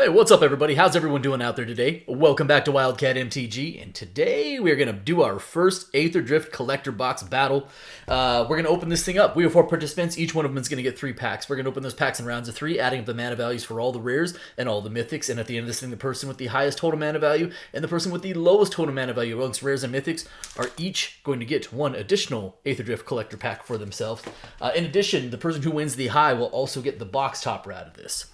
Hey, what's up everybody? How's everyone doing out there today? Welcome back to Wildcat MTG, and today we're going to do our first Aetherdrift Collector box battle. We're going to open this thing up. We have 4 participants. Each one of them is going to get 3 packs. We're going to open those packs in rounds of 3, adding up the mana values for all the rares and all the mythics, and at the end of this thing, the person with the highest total mana value and the person with the lowest total mana value amongst rares and mythics are each going to get 1 additional Aetherdrift Collector pack for themselves. In addition, the person who wins the high will also get the box topper out of this.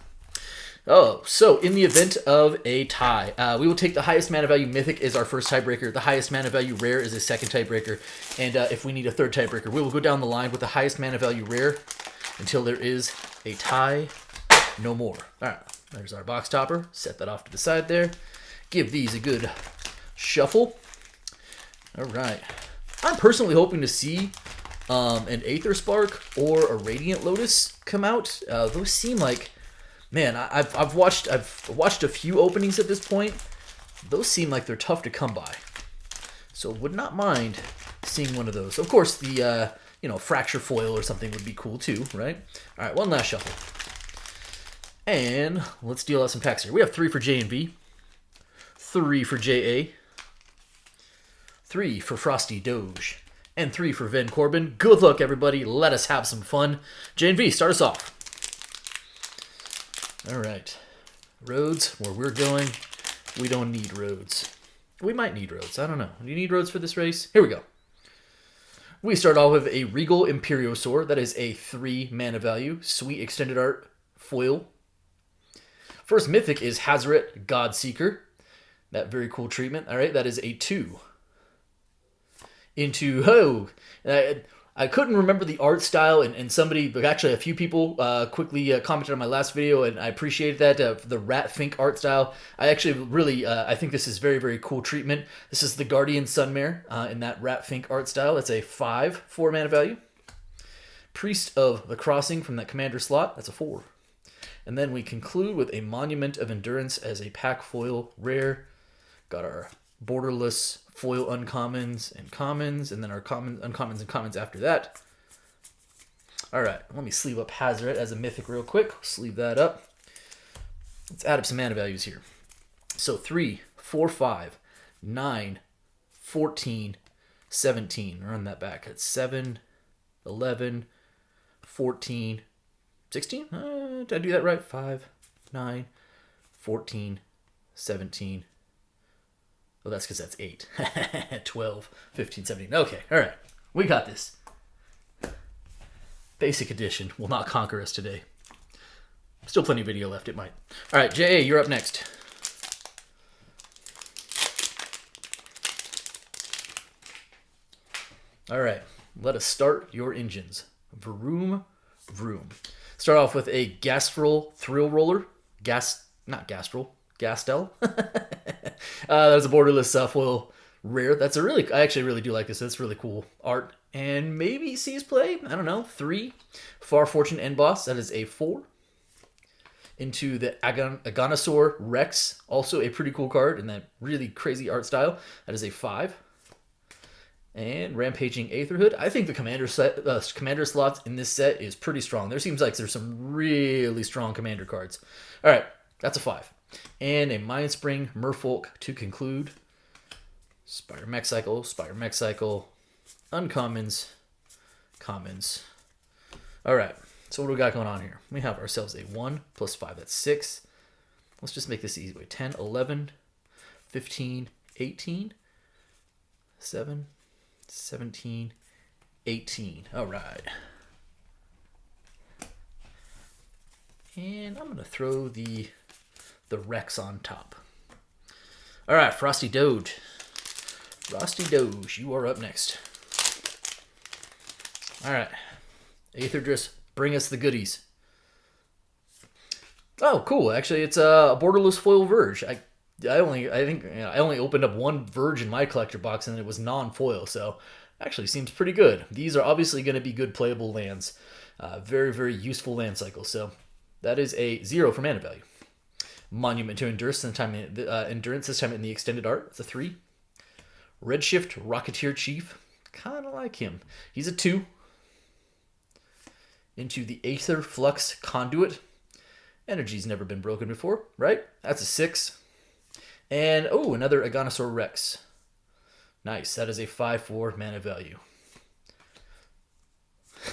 Oh, so in the event of a tie, we will take the highest mana value mythic as our first tiebreaker. The highest mana value rare is a second tiebreaker. And if we need a third tiebreaker, we will go down the line with the highest mana value rare until there is a tie, no more. All right, there's our box topper. Set that off to the side there. Give these a good shuffle. All right. I'm personally hoping to see an Aether Spark or a Radiant Lotus come out. Those seem like... Man, I've watched a few openings at this point. Those seem like they're tough to come by. So would not mind seeing one of those. Of course, the fracture foil or something would be cool too, right? All right, one last shuffle. And let's deal out some packs here. We have 3 for J and B, 3 for JA, 3 for Frosty Doge, and 3 for Ven Corbin. Good luck, everybody. Let us have some fun. J and B, start us off. All right, roads, where we're going, we don't need roads. We might need roads, I don't know. Do you need roads for this race? Here we go. We start off with a Regal Imperiosaur. That is a 3 mana value. Sweet extended art foil. First mythic is Hazoret Godseeker. That very cool treatment. All right, that is a 2. I couldn't remember the art style, and somebody, but actually a few people quickly commented on my last video, and I appreciated that, the Rat Fink art style. I actually really, I think this is very, very cool treatment. This is the Guardian Sunmare in that Rat Fink art style. It's a 5 mana value. Priest of the Crossing from that commander slot. That's a 4. And then we conclude with a Monument of Endurance as a pack foil rare. Got our borderless foil uncommons and commons, and then our uncommons and commons after that. All right, let me sleeve up Hazoret as a mythic real quick. Sleeve that up. Let's add up some mana values here. So 3, 4, 5, 9, 14, 17. Run that back. That's 7, 11, 14, 16. Did I do that right? 5, 9, 14, 17. Oh, that's because that's 8. 12, 15, 17. Okay, all right. We got this. Basic edition will not conquer us today. Still plenty of video left. It might. All right, JA, you're up next. All right, let us start your engines. Vroom, vroom. Start off with a Gastrel Thrill Roller. Gastel. That's a borderless foil rare. That's a really, I actually really do like this. That's really cool art. And maybe sees play. I don't know. 3. Far Fortune End Boss. That is a 4. Into the Aganosaur Rex. Also a pretty cool card in that really crazy art style. That is a 5. And Rampaging Aetherhood. I think the commander slots in this set is pretty strong. There seems like there's some really strong commander cards. All right, that's a 5. And a Mindspring Merfolk to conclude. Spire Mech Cycle, uncommons, commons. All right, so what do we got going on here? We have ourselves a 1 plus 5, that's 6. Let's just make this easy. 10, 11, 15, 18, 7, 17, 18. All right. And I'm going to throw the Rex on top. All right, Frosty Doge. Frosty Doge, you are up next. All right, Aetherdrift, bring us the goodies. Oh, cool. Actually, it's a borderless foil Verge. I only opened up 1 Verge in my collector box, and it was non-foil, so actually seems pretty good. These are obviously going to be good playable lands. Very, very useful land cycle. So that is a 0 for mana value. Monument to Endurance, this time in the extended art. It's a 3. Redshift Rocketeer Chief. Kind of like him. He's a 2. Into the Aether Flux Conduit. Energy's never been broken before, right? That's a 6. And, oh, another Aganosaur Rex. Nice. That is a 5/4 mana value.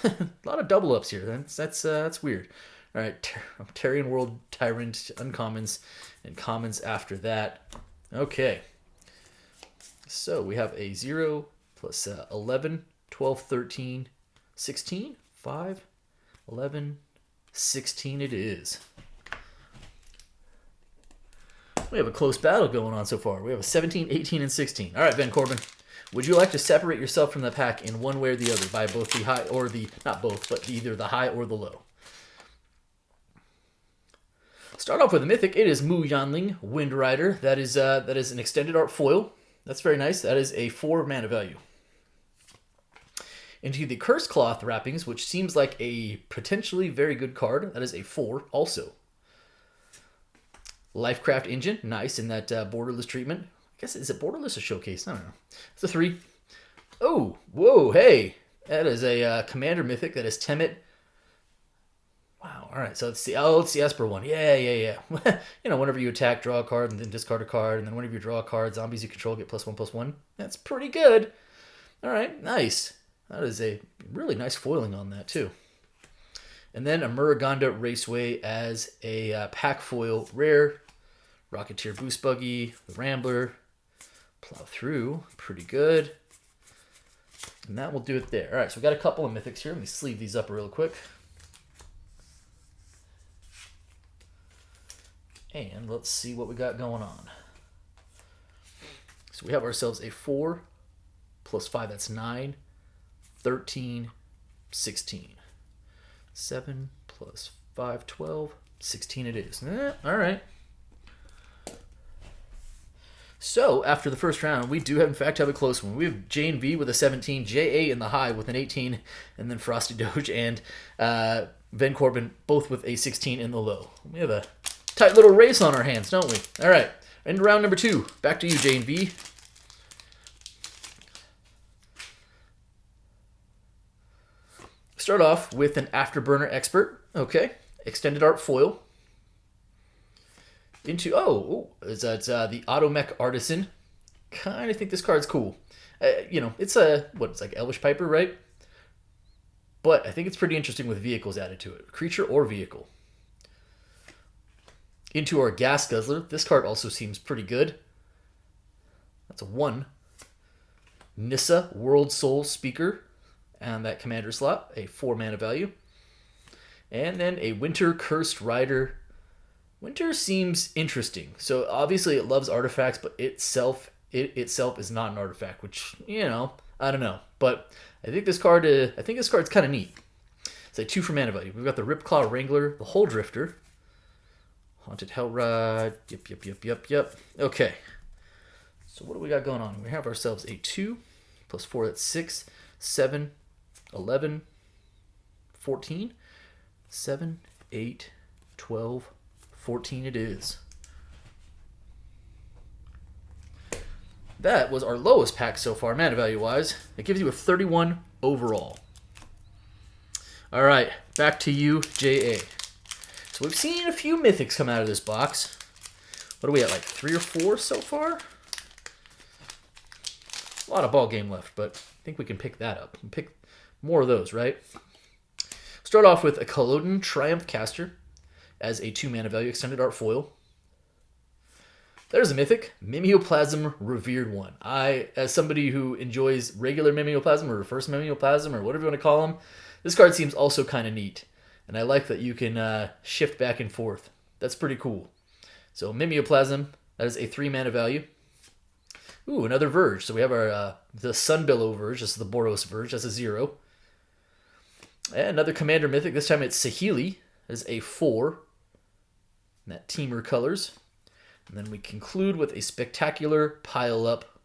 A lot of double ups here. That's weird. All right, Terran World Tyrant uncommons and commons after that. Okay. So we have a 0 plus 11, 12, 13, 16, 5, 11, 16 it is. We have a close battle going on so far. We have a 17, 18, and 16. All right, Ben Corbin. Would you like to separate yourself from the pack in one way or the other by both the high or the, not both, but either the high or the low? Start off with a mythic. It is Mu Yanling, Wind Rider. That is an extended art foil. That's very nice. That is a 4 mana value. Into the Curse Cloth wrappings, which seems like a potentially very good card. That is a 4 also. Lifecraft Engine, nice in that borderless treatment. I guess, is it borderless or showcase? I don't know. It's a 3. Oh, whoa, hey. That is a commander mythic. That is Temet. Wow, all right. So it's the Esper one. Yeah. You know, whenever you attack, draw a card, and then discard a card, and then whenever you draw a card, zombies you control get +1/+1. That's pretty good. All right, nice. That is a really nice foiling on that, too. And then a Muruganda Raceway as a pack foil rare. Rocketeer Boost Buggy, the Rambler, Plow Through, pretty good. And that will do it there. All right, so we got a couple of mythics here. Let me sleeve these up real quick. And let's see what we got going on. So we have ourselves a 4 plus 5, that's 9, 13, 16. 7 plus 5, 12, 16 it is. All right. So, after the first round, we do have, in fact, have a close one. We have Jane V with a 17, J.A. in the high with an 18, and then Frosty Doge and Ben Corbin both with a 16 in the low. We have a tight little race on our hands, don't we? All right, into round number 2. Back to you, Jane V. Start off with an Afterburner Expert. Okay, extended art foil. Into, is that the Automech Artisan. Kind of think this card's cool. You know, it's it's like Elvish Piper, right? But I think it's pretty interesting with vehicles added to it. Creature or vehicle. Into our Gas Guzzler. This card also seems pretty good. That's a 1. Nissa, World Soul Speaker. And that commander slot, a 4 mana value. And then a Winter Cursed Rider. Winter seems interesting. So obviously it loves artifacts, but it itself is not an artifact, which, you know, I don't know. But I think this card's kind of neat. It's a 2 for mana value. We've got the Ripclaw Wrangler, the Hull Drifter, Haunted Hellrod. Yep. Okay. So what do we got going on? We have ourselves a 2 plus 4, that's 6, 7, 11, 14, 7, 8, 12, 14 it is. That was our lowest pack so far, mana value-wise. It gives you a 31 overall. All right, back to you, J.A. So we've seen a few mythics come out of this box. What are we at, like 3 or 4 so far? A lot of ball game left, but I think we can pick that up. And pick more of those, right? Start off with a Culloden Triumph Caster as a 2 mana value extended art foil. There's a mythic, Mimeoplasm Revered One. As somebody who enjoys regular Mimeoplasm or reverse Mimeoplasm or whatever you want to call them, this card seems also kind of neat. And I like that you can shift back and forth. That's pretty cool. So Mimeoplasm, that is a 3 mana value. Ooh, another Verge. So we have our the Sunbillow Verge. This is the Boros Verge. That's a 0. And another Commander Mythic. This time it's Saheeli. That is a 4. And that Teamer colors. And then we conclude with a Spectacular Pile Up,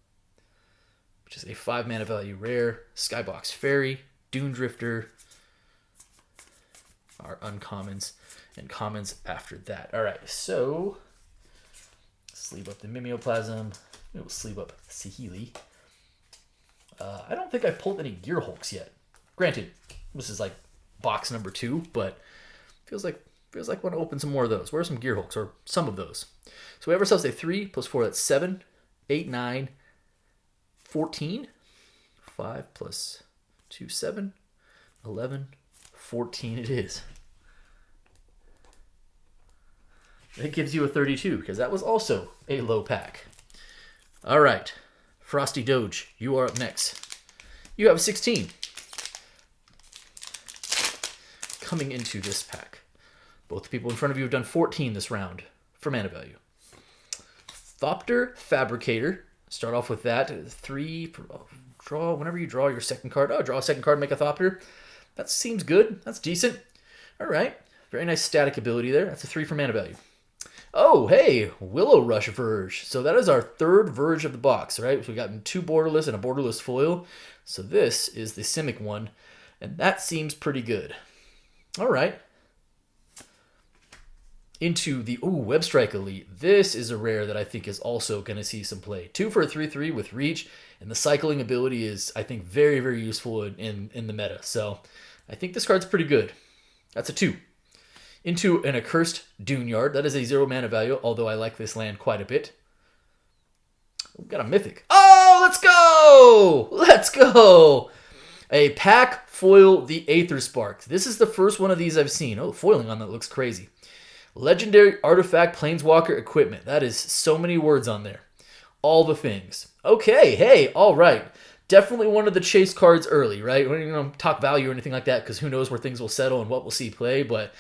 which is a 5 mana value rare. Skybox Fairy, Dune Drifter, our uncommons, and commons after that. All right, so sleeve up the Mimeoplasm. We'll sleeve up Saheeli. I don't think I've pulled any Gearhulks yet. Granted, this is like box number 2, but feels like Feels like I want to open some more of those. Where are some Gear Hulks, or some of those? So we have ourselves a 3 plus 4, that's 7, 8, 9, 14. 5 plus 2, 7, 11, 14 it is. That gives you a 32, because that was also a low pack. All right, Frosty Doge, you are up next. You have 16. Coming into this pack. Both the people in front of you have done 14 this round for mana value. Thopter Fabricator. Start off with that. 3, draw, whenever you draw your second card. Oh, draw a second card, make a Thopter. That seems good. That's decent. All right. Very nice static ability there. That's a 3 for mana value. Oh, hey, Willow Rush Verge. So that is our third Verge of the box, right? So we got 2 borderless and a borderless foil. So this is the Simic one, and that seems pretty good. All right. Into the Webstrike Elite. This is a rare that I think is also going to see some play. 2 for a 3/3 with reach, and the cycling ability is, I think, very, very useful in the meta. So I think this card's pretty good. That's a 2. Into an Accursed Duneyard. That is a 0 mana value, although I like this land quite a bit. We've got a Mythic. Oh, let's go! Let's go! A pack foil the Aether Spark. This is the first one of these I've seen. Oh, the foiling on that looks crazy. Legendary Artifact Planeswalker Equipment. That is so many words on there. All the things. Okay, hey, all right. Definitely one of the chase cards early, right? We don't talk value or anything like that because who knows where things will settle and what we'll see play, but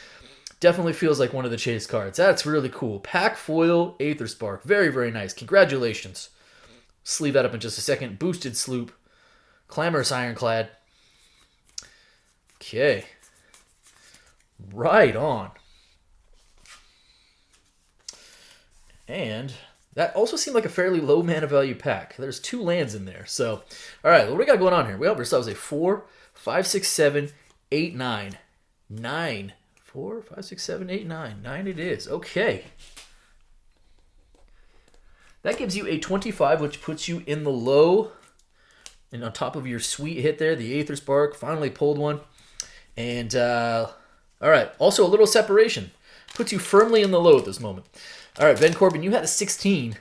definitely feels like one of the chase cards. That's really cool. Pack foil Aether Spark. Very, very nice. Congratulations. Sleeve that up in just a second. Boosted Sloop. Clamorous Ironclad. Okay. Right on. And that also seemed like a fairly low mana value pack. There's 2 lands in there. So, all right, what do we got going on here? We have ourselves a 4, 5, 6, 7, 8, 9. 9. 4, 5, 6, 7, 8, 9. 9 it is. Okay. That gives you a 25, which puts you in the low. And on top of your sweet hit there, the Aether Spark. Finally pulled one. And, all right, also a little separation. Puts you firmly in the low at this moment. All right, Ben Corbin, you had a 16.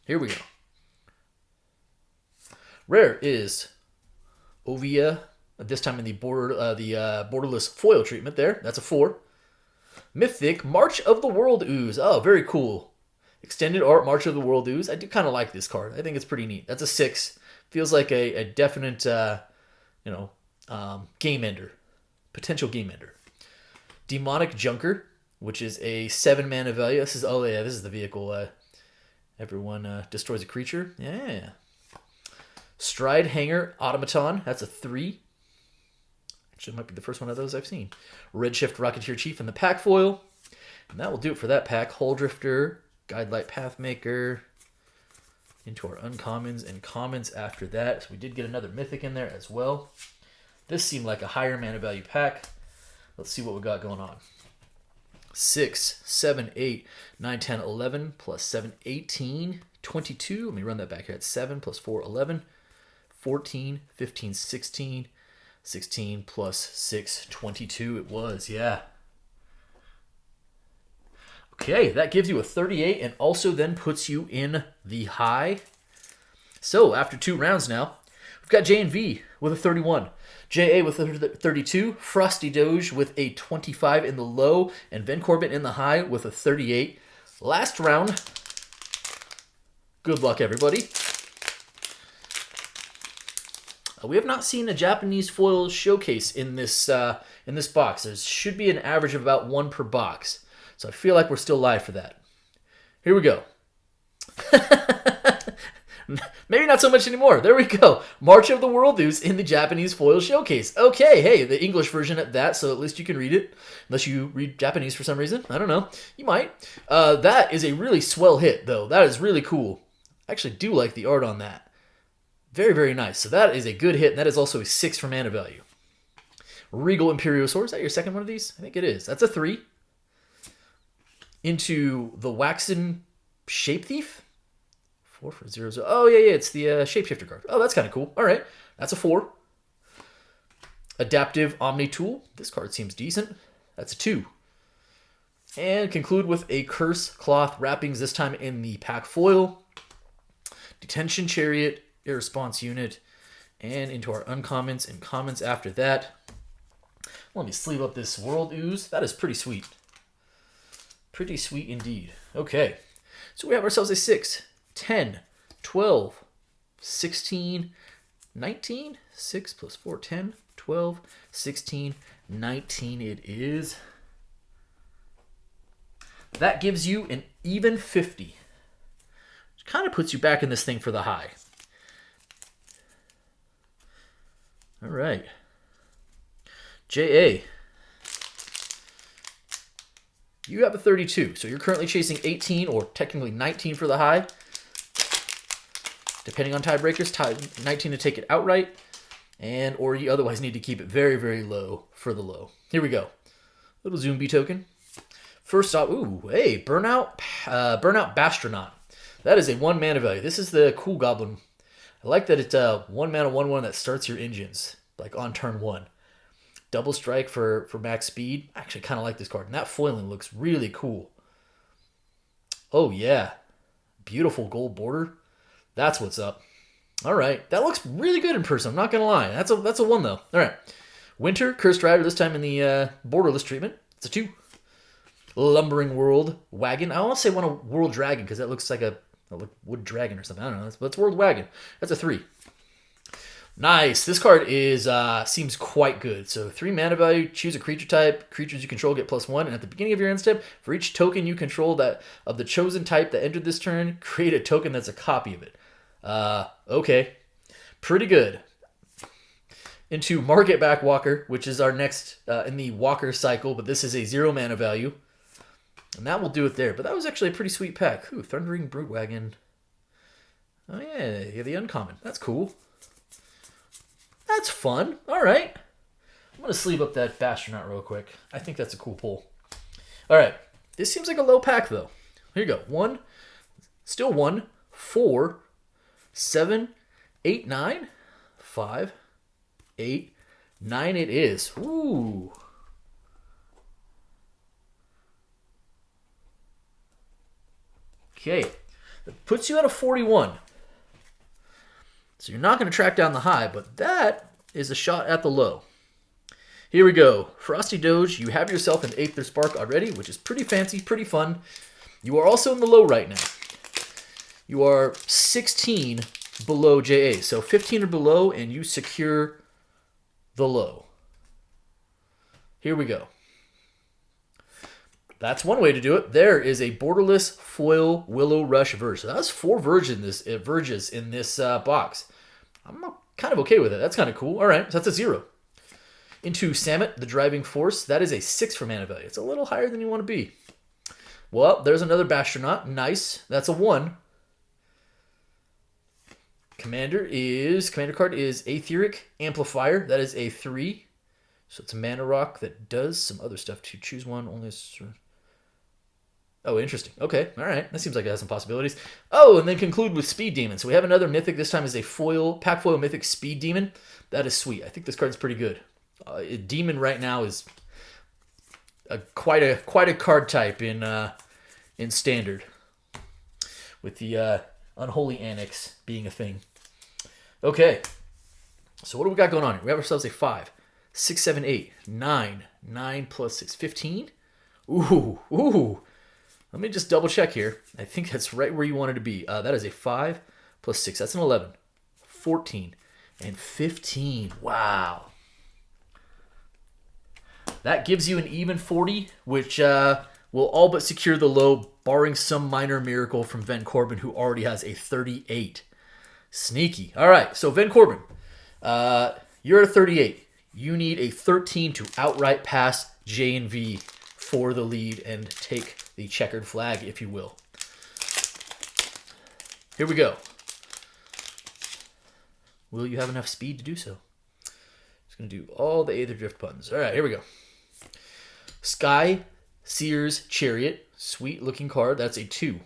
Here we go. Rare is Ovia, this time in the borderless foil treatment there. That's a 4. Mythic, March of the World Ooze. Oh, very cool. Extended Art, March of the World Ooze. I do kind of like this card. I think it's pretty neat. That's a 6. Feels like a definite, game ender. Potential game ender. Demonic Junker, which is a 7 mana value. This is the vehicle. Everyone destroys a creature. Yeah. Stride Hanger Automaton. That's a 3. Actually, it might be the first one of those I've seen. Redshift Rocketeer Chief in the pack foil. And that will do it for that pack. Hull Drifter, Guidelight Pathmaker. Into our uncommons and commons after that. So we did get another Mythic in there as well. This seemed like a higher mana value pack. Let's see what we got going on. 6, 7, 8, 9, 10, 11, plus 7, 18, 22. Let me run that back here. It's 7 plus 4, 11, 14, 15, 16, 16 plus 6, 22 it was, yeah. Okay, that gives you a 38 and also then puts you in the high. So after 2 rounds now, we've got J&V with a 31. JA with a 32, Frosty Doge with a 25 in the low, and Ben Corbett in the high with a 38. Last round. Good luck, everybody. We have not seen a Japanese foil showcase in this box. There should be an average of about 1 per box. So I feel like we're still live for that. Here we go. Maybe not so much anymore. There we go. March of the World Ooze in the Japanese foil showcase. Okay, hey, the English version at that, so at least you can read it. Unless you read Japanese for some reason. I don't know. You might. That is a really swell hit, though. That is really cool. I actually do like the art on that. Very, very nice. So that is a good hit, and that is also a 6 for mana value. Regal Imperiosaur. Is that your second one of these? I think it is. That's a 3. Into the Waxen Shape Thief. 4 for 0, 0. Oh, yeah, it's the Shapeshifter card. Oh, that's kind of cool. All right. That's a 4. Adaptive Omni Tool. This card seems decent. That's a 2. And conclude with a Curse Cloth Wrappings, this time in the pack foil. Detention Chariot, Irresponse Unit, and into our uncommons and commons after that. Let me sleeve up this World Ooze. That is pretty sweet. Pretty sweet indeed. Okay, so we have ourselves a 6, 10, 12, 16, 19, 6 plus 4, 10, 12, 16, 19 it is. That gives you an even 50. Which kind of puts you back in this thing for the high. All right. J.A. You have a 32, so you're currently chasing 18 or technically 19 for the high. Depending on tiebreakers, 19 to take it outright, and or you otherwise need to keep it very, very low for the low. Here we go. Little Zombie token. First off, ooh, hey, Burnout Bastronaut. That is a 1 mana value. This is the cool goblin. I like that it's 1 mana, 1/1 that starts your engines, like on turn 1. Double strike for max speed. I actually kind of like this card. And that foiling looks really cool. Oh, yeah. Beautiful gold border. That's what's up. All right. That looks really good in person. I'm not going to lie. That's a 1, though. All right. Winter, Cursed Rider, this time in the borderless treatment. It's a 2. Lumbering World Wagon. I want to say World Dragon because that looks like a wood dragon or something. I don't know. But it's World Wagon. That's a 3. Nice. This card is seems quite good. So 3 mana value, choose a creature type. Creatures you control get +1. And at the beginning of your end step, for each token you control that of the chosen type that entered this turn, create a token that's a copy of it. Okay. Pretty good. Into Market Back Walker, which is our next in the Walker cycle, but this is a 0 mana value. And that will do it there. But that was actually a pretty sweet pack. Ooh, Thundering Broodwagon. Oh yeah, the uncommon. That's cool. That's fun. All right. I'm going to sleeve up that Bastronaut real quick. I think that's a cool pull. All right. This seems like a low pack, though. Here you go. 1, still 1, 4, 7, 8, 9, 5, 8, 9 it is. Ooh. Okay. That puts you at a 41. So you're not going to track down the high, but that is a shot at the low. Here we go. Frosty Doge, you have yourself an Aether Spark already, which is pretty fancy, pretty fun. You are also in the low right now. You are 16 below JA. So 15 or below, and you secure the low. Here we go. That's one way to do it. There is a borderless foil Willow Rush Verge. So that's 4 verges in this box. I'm kind of okay with it. That's kind of cool. All right, so that's a 0. Into Samet, the Driving Force. That is a 6 for mana value. It's a little higher than you want to be. Well, there's another Bastronaut. Nice. That's a 1. Commander card is Aetheric Amplifier. That is a 3. So it's a mana rock that does some other stuff to choose one. Only. Oh, interesting. Okay, all right. That seems like it has some possibilities. Oh, and then conclude with Speed Demon. So we have another mythic. This time is a pack foil mythic Speed Demon. That is sweet. I think this card's pretty good. Demon right now is quite a card type in Standard, with the Unholy Annex being a thing. Okay, so what do we got going on here? We have ourselves a 5, 6, 7, 8, 9. 9 plus 6, 15. Ooh. Let me just double check here. I think that's right where you wanted to be. That is a 5 plus 6. That's an 11. 14 and 15. Wow. That gives you an even 40, which will all but secure the low, barring some minor miracle from Ven Corbin, who already has a 38. Sneaky. All right, so Ven Corbin, you're at a 38. You need a 13 to outright pass J and V for the lead and take the checkered flag, if you will. Here we go. Will you have enough speed to do so? Just going to do all the Aetherdrift buttons. All right, here we go. Sky Seer's Chariot. Sweet looking card. That's a 2.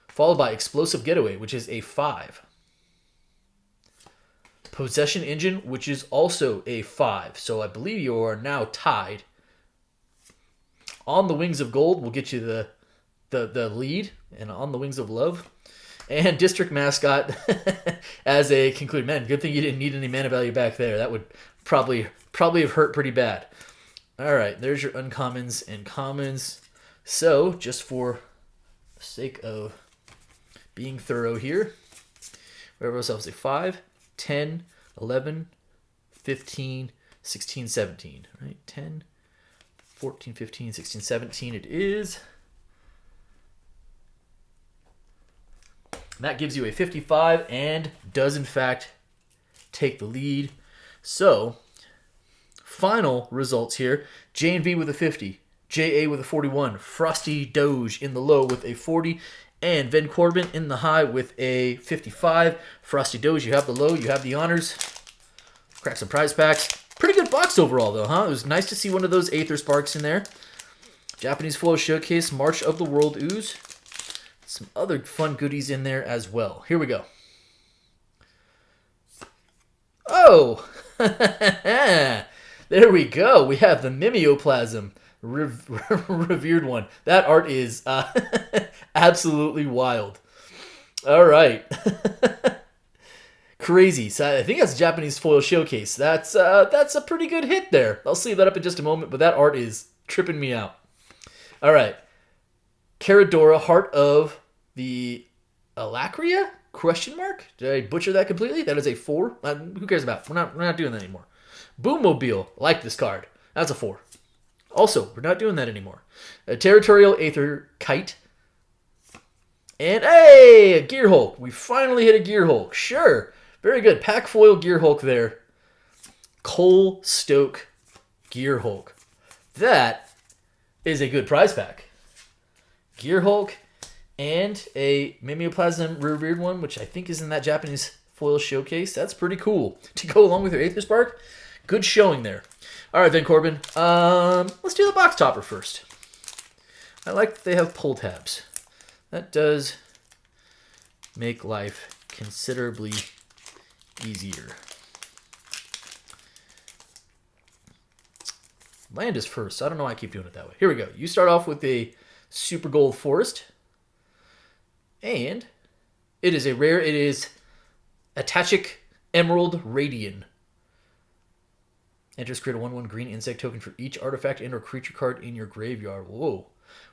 Followed by Explosive Getaway, which is a 5. Possession Engine, which is also a 5. So I believe you are now tied. On the Wings of Gold will get you the lead, and On the Wings of Love. And District Mascot as a conclude. Man, good thing you didn't need any mana value back there. That would probably have hurt pretty bad. All right, there's your uncommons and commons. So, just for the sake of being thorough here, we have ourselves a 5, 10, 11, 15, 16, 17. Right? 10, 14, 15, 16, 17 it is. That gives you a 55 and does, in fact, take the lead. So, final results here. J&B with a 50. JA with a 41. Frosty Doge in the low with a 40. And Ven Corbin in the high with a 55. Frosty Doge, you have the low, you have the honors. Crack some prize packs. Pretty good box overall, though, huh? It was nice to see one of those Aether Sparks in there. Japanese Foil Showcase, March of the World Ooze. Some other fun goodies in there as well. Here we go. Oh! There we go. We have the Mimeoplasm. Revered one. That art is absolutely wild. All right. Crazy. So I think that's Japanese Foil Showcase. That's a pretty good hit there. I'll sleeve that up in just a moment, but that art is tripping me out. All right. Caradora, Heart of the Alacria? Question mark? Did I butcher that completely? That is a 4. Who cares about it? We're not doing that anymore. Boommobile. I like this card. That's a 4. Also, we're not doing that anymore. A Territorial Aether Kite. And, hey, a Gear Hulk. We finally hit a Gear Hulk. Sure. Very good. Pack Foil Gear Hulk there. Cole Stoke Gear Hulk. That is a good prize pack. Gear Hulk and a Mimeoplasm Revered one, which I think is in that Japanese Foil Showcase. That's pretty cool. To go along with your Aether Spark, good showing there. All right, Ven Corbin. Let's do the box topper first. I like that they have pull tabs. That does make life considerably easier. Land is first. I don't know why I keep doing it that way. Here we go. You start off with a Super Gold Forest. And it is a rare. It is Atachic Emerald Radian. Enters, create a 1/1 green insect token for each artifact and or creature card in your graveyard. Whoa.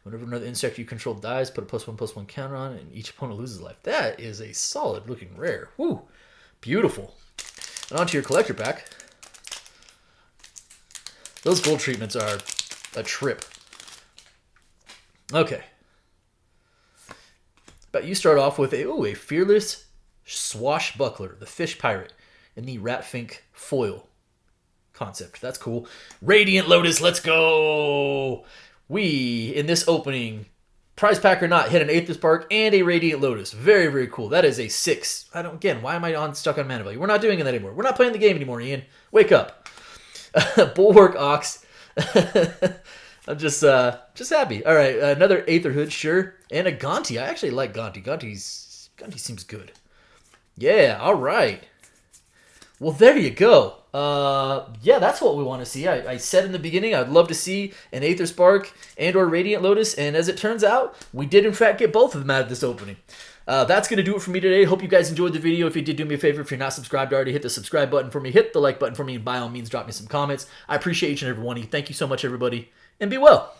Whenever another insect you control dies, put a +1/+1 counter on it, and each opponent loses life. That is a solid looking rare. Woo. Beautiful. And onto your collector pack. Those gold treatments are a trip. Okay. But you start off with a Fearless Swashbuckler, the Fish Pirate, in the Ratfink foil concept. That's cool. Radiant Lotus, let's go! We, in this opening, prize pack or not, hit an Aether Spark and a Radiant Lotus. Very, very cool. That is a 6. Again, why am I stuck on mana value? We're not doing that anymore. We're not playing the game anymore, Ian. Wake up. Bulwark Ox. I'm just happy. All right, another Aether Hood, sure. And a Gonti. I actually like Gonti. Gonti seems good. Yeah, all right. Well, there you go. Yeah, that's what we want to see. I said in the beginning I'd love to see an Aether Spark and or Radiant Lotus, and as it turns out, we did in fact get both of them out of this opening. That's going to do it for me today. Hope you guys enjoyed the video. If you did, do me a favor. If you're not subscribed already, hit the subscribe button for me. Hit the like button for me, and by all means, drop me some comments. I appreciate each and every one of you. Thank you so much, everybody, and be well.